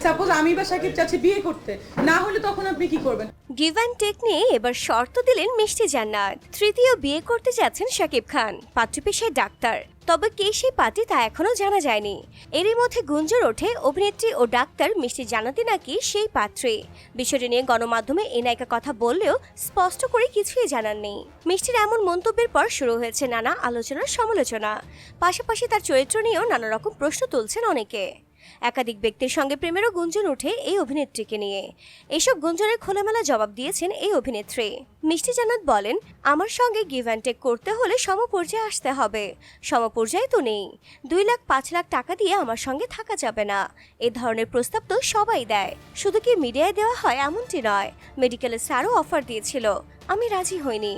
Suppose আমি বা সাকিব চাচ্ছি বিয়ে করতে, না হলে তখন আপনি কি করবেন? গিভ অ্যান্ড টেক নিয়ে এবার শর্ত দিলেন মিষ্টি জান্নাত। তৃতীয় বিয়ে করতে যাচ্ছেন শাকিব খান, পাত্র পেশায় ডাক্তার। তবে কে সেই পাত্রী তা এখনো জানা যায়নি। এরই মধ্যে গুঞ্জন ওঠে অভিনেত্রী ও ডাক্তার মিষ্টি জান্নাতই নাকি সেই পাত্রী। বিষয়টি নিয়ে গণমাধ্যমে এই নায়িকা কথা বললেও স্পষ্ট করে কিছুই জানাননি। মিষ্টির এমন মন্তব্যের পর শুরু হয়েছে নানা আলোচনার সমালোচনা। পাশাপাশি তার চরিত্র নিয়েও নানা রকম প্রশ্ন তুলছেন অনেকে। একাধিক ব্যক্তির সঙ্গে প্রেমেরও গুঞ্জন ওঠে এই অভিনেত্রীকে নিয়ে। এসব গুঞ্জনের খোলামেলা জবাব দিয়েছেন এই অভিনেত্রী। মিষ্টি জান্নাত বলেন, আমার সঙ্গে গিভ অ্যান্ড টেক করতে হলে সমপর্যায়ে আসতে হবে। সমপর্যায়ে তো নেই। 2 লাখ 5 লাখ টাকা দিয়ে আমার সঙ্গে থাকা যাবে না। এ ধরনের প্রস্তাব তো সবাই দেয়, শুধু কি মিডিয়ায় দেওয়া হয় এমনটি নয়। মেডিকেলের স্যারও অফার দিয়েছিল, আমি রাজি হইনি।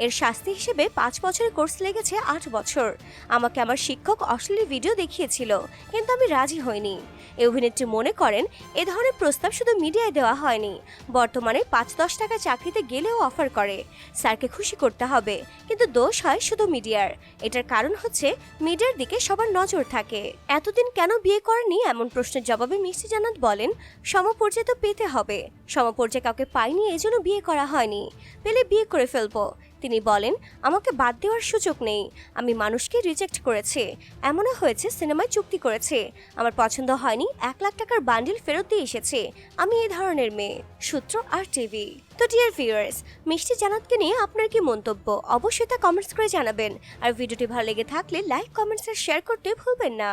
এর শাস্তি হিসেবে 5 বছরের কোর্স লেগেছে 8 বছর। আমাকে আমার শিক্ষক অশ্লীল ভিডিও দেখিয়েছিল, কিন্তু আমি রাজি হইনি। এই অভিনেত্রী মনে করেন এ ধরনের প্রস্তাব শুধু মিডিয়ায় দেওয়া হয়নি, বর্তমানে 5-10 টাকা চাকরিতে গেলেও অফার করে। স্যারকে খুশি করতে হবে, কিন্তু দোষ হয় শুধু মিডিয়ার। এটার কারণ হচ্ছে মিডিয়ার দিকে সবার নজর থাকে। এতদিন কেন বিয়ে করেনি এমন প্রশ্নের জবাবে মিষ্টি জান্নাত বলেন, সমপর্যায়ে তো পেতে হবে। সমপর্যায়ে কাউকে পাইনি, এজন্য বিয়ে করা হয়নি। পেলে বিয়ে করে ফেলবো। তিনি বলেন, আমাকে বাদ দেওয়ার সুযোগ নেই। আমি মানুষকে রিজেক্ট করেছি। এমনও হয়েছে সিনেমায় চুক্তি করেছে, আমার পছন্দ হয়নি, 1 লাখ টাকার বান্ডিল ফেরত দিয়ে এসেছে। আমি এই ধরনের মেয়ে। সূত্র RTV। তো ডিয়ার ভিউয়ার্স, মিষ্টি জান্নাতকে নিয়ে আপনার কি মন্তব্য অবশ্যই তা কমেন্টস করে জানাবেন। আর ভিডিওটি ভালো লেগে থাকলে লাইক, কমেন্টস আর শেয়ার করতে ভুলবেন না।